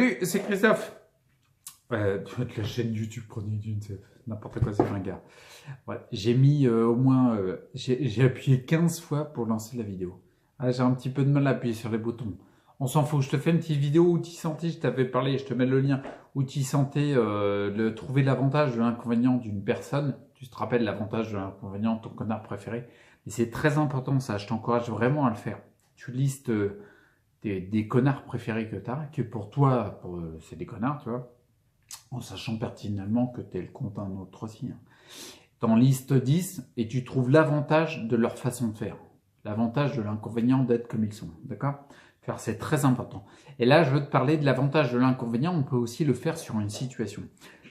Salut, c'est Christophe. De la chaîne YouTube Prenez d'une, c'est n'importe quoi, c'est un gars. Ouais, j'ai mis au moins, j'ai appuyé 15 fois pour lancer la vidéo. Ah, j'ai un petit peu de mal à appuyer sur les boutons. On s'en fout, je te fais une petite vidéo où tu sentais, je t'avais parlé, je te mets le lien, où tu sentais trouver l'avantage de l'inconvénient d'une personne. Tu te rappelles l'avantage de l'inconvénient de ton connard préféré. Et c'est très important ça, je t'encourage vraiment à le faire. Tu listes des connards préférés que tu as, que pour toi, c'est des connards, tu vois, en sachant pertinemment que tu es le compte d'un autre aussi. Hein. T'en listes 10 et tu trouves l'avantage de leur façon de faire. L'avantage de l'inconvénient d'être comme ils sont, d'accord? Faire, c'est très important. Et là, je veux te parler de l'avantage de l'inconvénient, on peut aussi le faire sur une situation.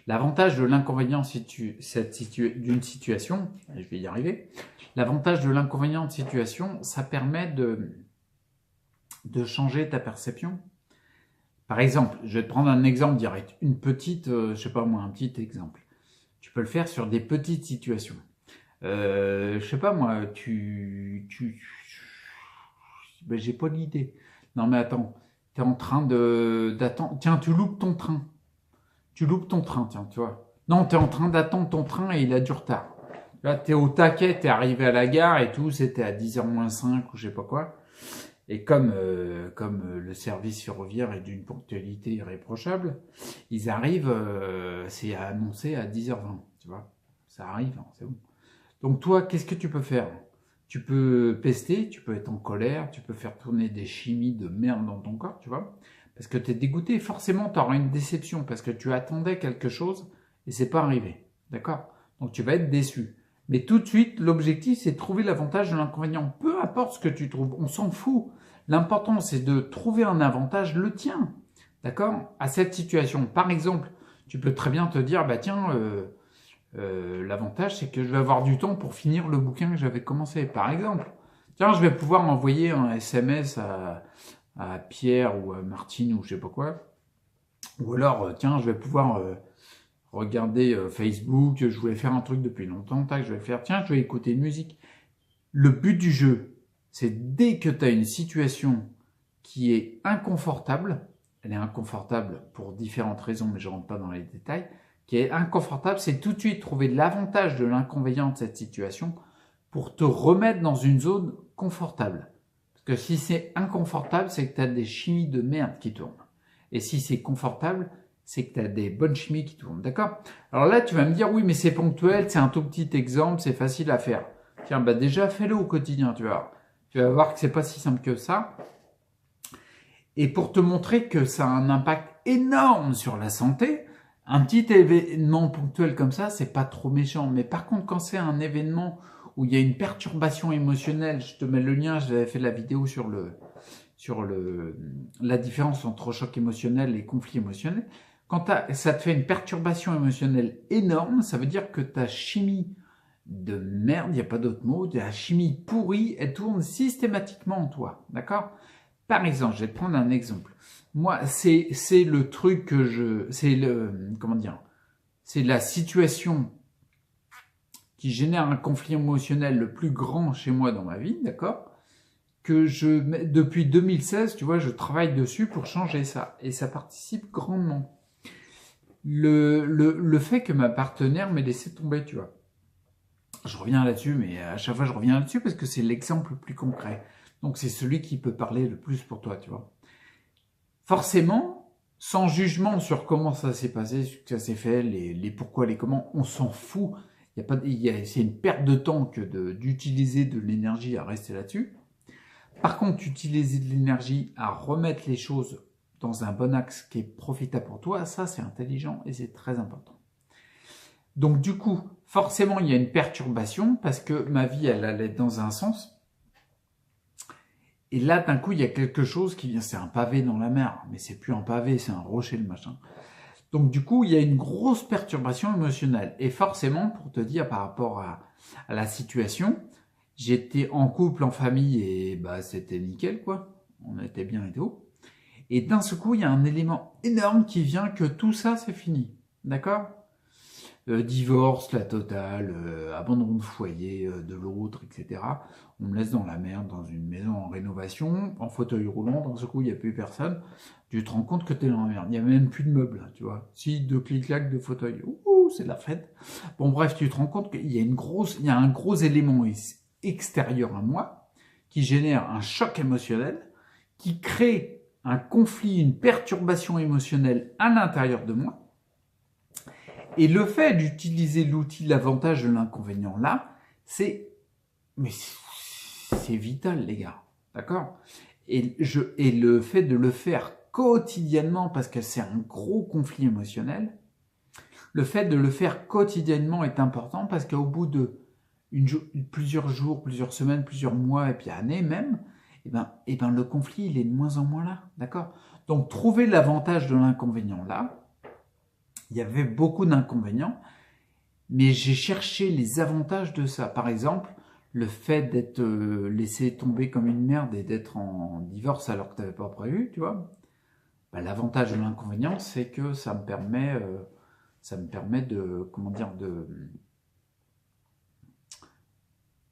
L'avantage de l'inconvénient d'une situation, et je vais y arriver, l'avantage de l'inconvénient de situation, ça permet de changer ta perception. Par exemple, je vais te prendre un exemple direct, une petite, je sais pas moi, un petit exemple. Tu peux le faire sur des petites situations. Je sais pas moi, ben, j'ai pas d'idée. Non mais attends, t'es en train d'attendre, tiens, tu loupes ton train. Tu loupes ton train, tiens, tu vois. Non, t'es en train d'attendre ton train et il a du retard. Là, t'es au taquet, t'es arrivé à la gare et tout, c'était à 10h moins 5 ou je sais pas quoi. Et comme le service ferroviaire est d'une ponctualité irréprochable, ils arrivent, c'est annoncé à 10h20, tu vois. Ça arrive, hein, c'est bon. Donc toi, qu'est-ce que tu peux faire? Tu peux pester, tu peux être en colère, tu peux faire tourner des chimies de merde dans ton corps, tu vois. Parce que tu es dégoûté, forcément tu auras une déception, parce que tu attendais quelque chose et c'est pas arrivé, d'accord? Donc tu vas être déçu. Mais tout de suite, l'objectif, c'est de trouver l'avantage de l'inconvénient. Peu importe ce que tu trouves, on s'en fout. L'important, c'est de trouver un avantage, le tien, d'accord, à cette situation. Par exemple, tu peux très bien te dire, bah tiens, l'avantage, c'est que je vais avoir du temps pour finir le bouquin que j'avais commencé. Par exemple, tiens, je vais pouvoir envoyer un SMS à Pierre ou à Martine ou je sais pas quoi. Ou alors, tiens, je vais pouvoir regarder Facebook, je voulais faire un truc depuis longtemps, tac, je vais faire, tiens, je vais écouter une musique. Le but du jeu, c'est dès que tu as une situation qui est inconfortable, elle est inconfortable pour différentes raisons, mais je ne rentre pas dans les détails, qui est inconfortable, c'est tout de suite trouver l'avantage de l'inconvénient de cette situation pour te remettre dans une zone confortable. Parce que si c'est inconfortable, c'est que tu as des chimies de merde qui tournent. Et si c'est confortable, c'est que tu as des bonnes chimies qui tournent. D'accord? Alors là, tu vas me dire, oui, mais c'est ponctuel, c'est un tout petit exemple, c'est facile à faire. Tiens, bah déjà, fais-le au quotidien, tu vas voir. Tu vas voir que c'est pas si simple que ça. Et pour te montrer que ça a un impact énorme sur la santé, un petit événement ponctuel comme ça, c'est pas trop méchant. Mais par contre, quand c'est un événement où il y a une perturbation émotionnelle, je te mets le lien, j'avais fait la vidéo sur la différence entre choc émotionnel et conflit émotionnel. Quand ça te fait une perturbation émotionnelle énorme, ça veut dire que ta chimie de merde, il n'y a pas d'autre mot, de la chimie pourrie, elle tourne systématiquement en toi, d'accord? Par exemple, je vais te prendre un exemple. Moi, c'est le truc que comment dire, c'est la situation qui génère un conflit émotionnel le plus grand chez moi dans ma vie, d'accord? Depuis 2016, tu vois, je travaille dessus pour changer ça. Et ça participe grandement. Le fait que ma partenaire m'ait laissé tomber, tu vois. Je reviens là-dessus, mais à chaque fois je reviens là-dessus parce que c'est l'exemple le plus concret. Donc c'est celui qui peut parler le plus pour toi, tu vois. Forcément, sans jugement sur comment ça s'est passé, ce que ça s'est fait, les pourquoi, les comment, on s'en fout. C'est une perte de temps que d'utiliser de l'énergie à rester là-dessus. Par contre, utiliser de l'énergie à remettre les choses dans un bon axe qui est profitable pour toi, ça c'est intelligent et c'est très important. Donc du coup, forcément, il y a une perturbation parce que ma vie, elle allait dans un sens. Et là, d'un coup, il y a quelque chose qui vient, c'est un pavé dans la mer, mais c'est plus un pavé, c'est un rocher, le machin. Donc du coup, il y a une grosse perturbation émotionnelle. Et forcément, pour te dire par rapport à la situation, j'étais en couple, en famille, et bah c'était nickel, quoi. On était bien et tout. Et d'un seul coup, il y a un élément énorme qui vient que tout ça, c'est fini. D'accord? divorce, la totale, abandon de foyer de l'autre, etc. On me laisse dans la merde, dans une maison en rénovation, en fauteuil roulant, dans ce coup, il n'y a plus personne. Tu te rends compte que tu es dans la merde. Il n'y a même plus de meubles, tu vois. Si, de clic-clac, de fauteuil. Ouh, c'est de la fête. Bon, bref, tu te rends compte qu'il y a il y a un gros élément extérieur à moi qui génère un choc émotionnel, qui crée un conflit, une perturbation émotionnelle à l'intérieur de moi. Et le fait d'utiliser l'outil, l'avantage de l'inconvénient là, c'est vital, les gars. D'accord? Et le fait de le faire quotidiennement, parce que c'est un gros conflit émotionnel, le fait de le faire quotidiennement est important parce qu'au bout de plusieurs jours, plusieurs semaines, plusieurs mois et puis années même, le conflit il est de moins en moins là. D'accord? Donc trouver l'avantage de l'inconvénient là, il y avait beaucoup d'inconvénients, mais j'ai cherché les avantages de ça. Par exemple, le fait d'être laissé tomber comme une merde et d'être en divorce alors que tu n'avais pas prévu, tu vois. L'avantage de l'inconvénient, c'est que ça me permet de, comment dire,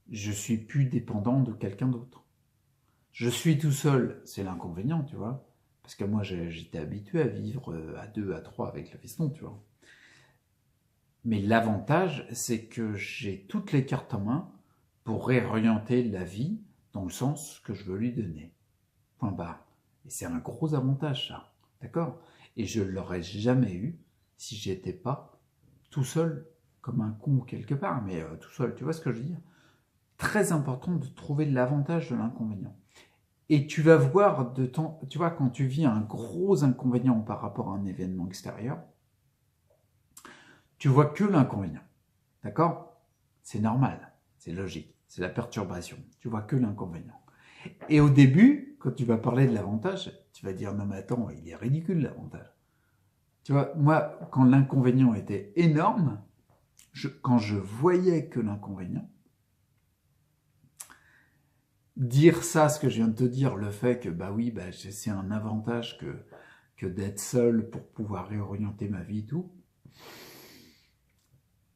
je suis plus dépendant de quelqu'un d'autre. Je suis tout seul, c'est l'inconvénient, tu vois. Parce que moi, j'étais habitué à vivre à 2, à 3 avec le feston, tu vois. Mais l'avantage, c'est que j'ai toutes les cartes en main pour réorienter la vie dans le sens que je veux lui donner. Point barre. Et c'est un gros avantage, ça. D'accord? Et je ne l'aurais jamais eu si j'étais pas tout seul, comme un con quelque part, mais tout seul. Tu vois ce que je veux dire? Très important de trouver l'avantage de l'inconvénient. Et tu vas voir tu vois, quand tu vis un gros inconvénient par rapport à un événement extérieur, tu vois que l'inconvénient. D'accord? C'est normal, c'est logique, c'est la perturbation. Tu vois que l'inconvénient. Et au début, quand tu vas parler de l'avantage, tu vas dire non mais attends, il est ridicule l'avantage. Tu vois, moi, quand l'inconvénient était énorme, quand je voyais que l'inconvénient, dire ça, ce que je viens de te dire, le fait que c'est un avantage que d'être seul pour pouvoir réorienter ma vie et tout,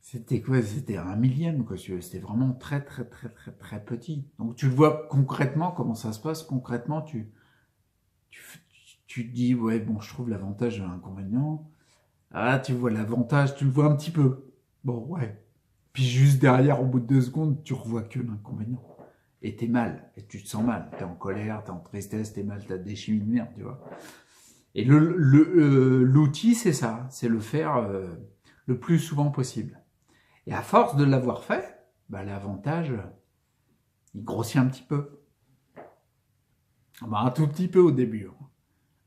c'était quoi? C'était un millième, quoi. C'était vraiment très, très, très, très, très petit. Donc, tu le vois concrètement, comment ça se passe. Concrètement, tu te dis, ouais, bon, je trouve l'avantage de l'inconvénient. Ah, tu vois l'avantage, tu le vois un petit peu. Bon, ouais. Puis juste derrière, au bout de 2 secondes, tu revois que l'inconvénient. Et t'es mal, et tu te sens mal. T'es en colère, t'es en tristesse, t'es mal, t'as des chimies de merde, tu vois. Et l'outil, c'est ça. C'est le faire le plus souvent possible. Et à force de l'avoir fait, l'avantage, il grossit un petit peu. Un tout petit peu au début.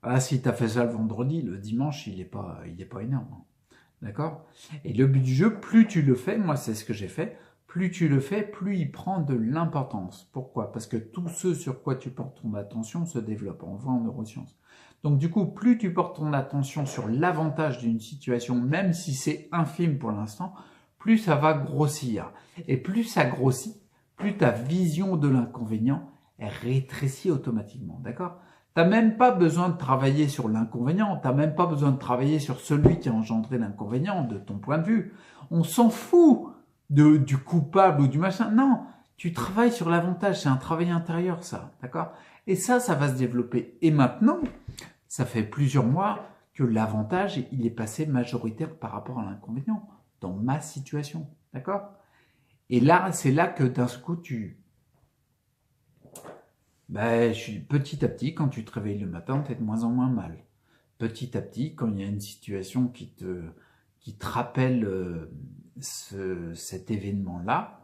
Ah, si tu as fait ça le vendredi, le dimanche, il est pas énorme. D'accord? Et le but du jeu, plus tu le fais, moi c'est ce que j'ai fait, plus tu le fais, plus il prend de l'importance. Pourquoi? Parce que tout ce sur quoi tu portes ton attention se développe. On le voit en neurosciences. Donc du coup, plus tu portes ton attention sur l'avantage d'une situation, même si c'est infime pour l'instant, plus ça va grossir. Et plus ça grossit, plus ta vision de l'inconvénient est rétrécie automatiquement. D'accord? Tu n'as même pas besoin de travailler sur l'inconvénient, tu n'as même pas besoin de travailler sur celui qui a engendré l'inconvénient de ton point de vue. On s'en fout du coupable ou du machin. Non, tu travailles sur l'avantage, c'est un travail intérieur ça, d'accord? Et ça va se développer. Et maintenant, ça fait plusieurs mois que l'avantage, il est passé majoritaire par rapport à l'inconvénient dans ma situation, d'accord? Et là, c'est là que d'un coup, petit à petit, quand tu te réveilles le matin, tu es de moins en moins mal. Petit à petit, quand il y a une situation qui te rappelle cet événement-là,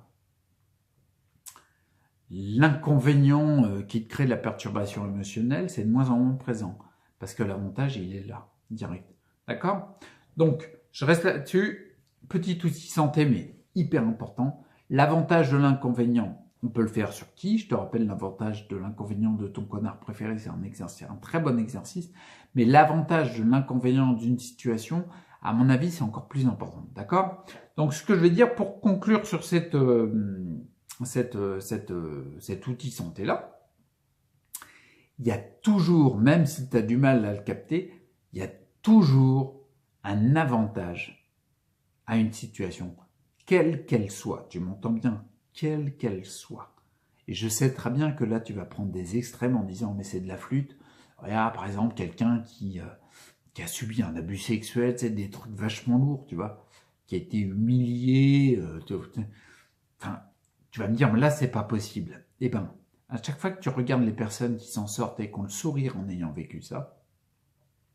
l'inconvénient qui te crée de la perturbation émotionnelle, c'est de moins en moins présent. Parce que l'avantage, il est là, direct. D'accord? Donc, je reste là-dessus. Petit outil santé, mais hyper important. L'avantage de l'inconvénient, on peut le faire sur qui? Je te rappelle l'avantage de l'inconvénient de ton connard préféré, c'est un très bon exercice. Mais l'avantage de l'inconvénient d'une situation, à mon avis, c'est encore plus important. D'accord? Donc, ce que je vais dire pour conclure sur cet outil santé-là, il y a toujours, même si tu as du mal à le capter, il y a toujours un avantage à une situation, quelle qu'elle soit. Tu m'entends bien, quelle qu'elle soit. Et je sais très bien que là, tu vas prendre des extrêmes en disant, mais c'est de la flûte. Regarde, par exemple, quelqu'un qui a subi un abus sexuel, c'est des trucs vachement lourds, tu vois, qui a été humilié. Enfin, tu vas me dire, mais là, c'est pas possible. Eh ben, à chaque fois que tu regardes les personnes qui s'en sortent et qui ont le sourire en ayant vécu ça,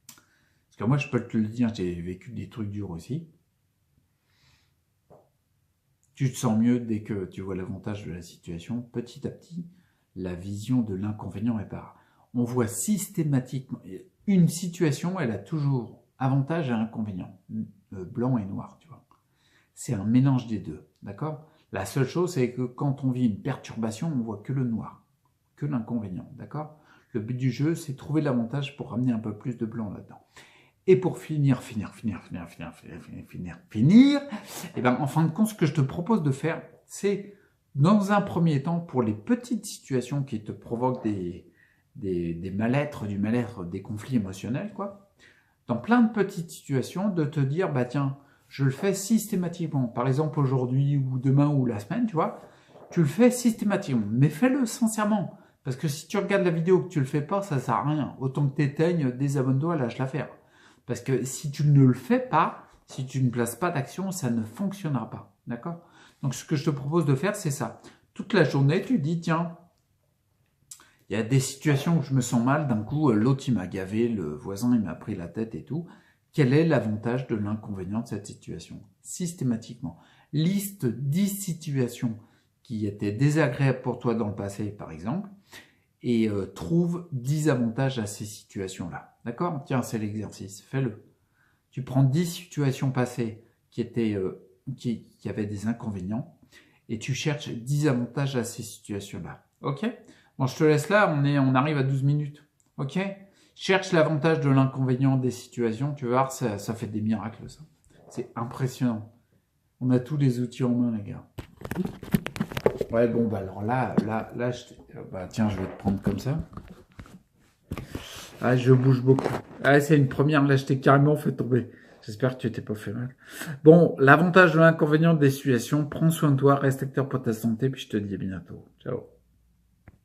parce que moi, je peux te le dire, j'ai vécu des trucs durs aussi. Tu te sens mieux dès que tu vois l'avantage de la situation. Petit à petit, la vision de l'inconvénient est part. On voit systématiquement une situation, elle a toujours avantage et inconvénient, blanc et noir, tu vois. C'est un mélange des deux, d'accord? La seule chose, c'est que quand on vit une perturbation, on voit que le noir, que l'inconvénient, d'accord? Le but du jeu, c'est trouver l'avantage pour ramener un peu plus de blanc là-dedans. Et pour finir, et ben, en fin de compte, ce que je te propose de faire, c'est, dans un premier temps, pour les petites situations qui te provoquent des mal-être, du mal-être, des conflits émotionnels, quoi, dans plein de petites situations, de te dire, bah tiens, je le fais systématiquement. Par exemple, aujourd'hui, ou demain, ou la semaine, tu vois, tu le fais systématiquement, mais fais-le sincèrement. Parce que si tu regardes la vidéo que tu le fais pas, ça sert à rien. Autant que t'éteignes, désabonne-toi, lâche l'affaire. Parce que si tu ne le fais pas, si tu ne places pas d'action, ça ne fonctionnera pas. D'accord? Donc, ce que je te propose de faire, c'est ça. Toute la journée, tu dis, tiens, il y a des situations où je me sens mal, d'un coup, l'autre, il m'a gavé, le voisin, il m'a pris la tête et tout. Quel est l'avantage de l'inconvénient de cette situation? Systématiquement. Liste 10 situations qui étaient désagréables pour toi dans le passé, par exemple, et trouve 10 avantages à ces situations-là. D'accord? Tiens, c'est l'exercice, fais-le. Tu prends 10 situations passées qui avaient des inconvénients et tu cherches 10 avantages à ces situations-là. Ok? Bon, je te laisse là, on arrive à 12 minutes. Ok? Cherche l'avantage de l'inconvénient des situations, tu vas voir, ça fait des miracles, ça. C'est impressionnant. On a tous les outils en main, les gars. Ouais, bon, bah alors là, bah tiens, je vais te prendre comme ça. Ah, je bouge beaucoup. Ah, c'est une première, là, je t'ai carrément fait tomber. J'espère que tu t'es pas fait mal. Bon, l'avantage de l'inconvénient des situations, prends soin de toi, reste acteur pour ta santé, puis je te dis à bientôt. Ciao.